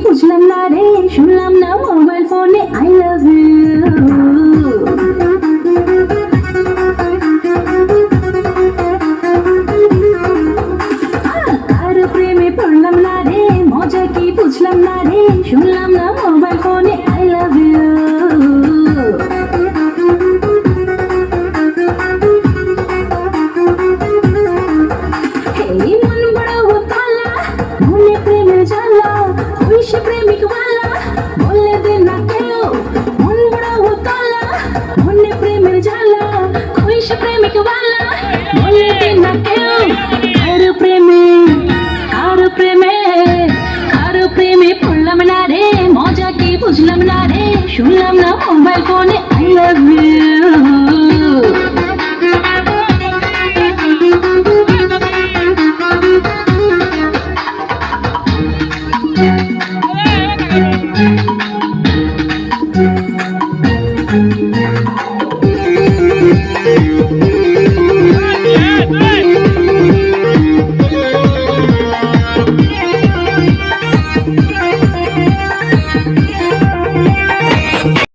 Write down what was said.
বুঝলাম না রে, শুনলাম না মোবাইল ফোনে আই লাভ ইউ। কারো প্রেমে পড়লাম না রে, মজা কি বুঝলাম না রে, শুনলাম না মোবাইল ফোনে আই লাভ ইউ। प्रेमिक वाला बोले देना क्यों, मन बड़ा हो काला, मन प्रेम जाला, कोई से प्रेमिक वाला बोले देना क्यों। कारो प्रेमे पड़लाम ना रे, मजा की बुझलाम ना रे, শুনলাম না মোবাইল ফোনে আই লাভ ইউ।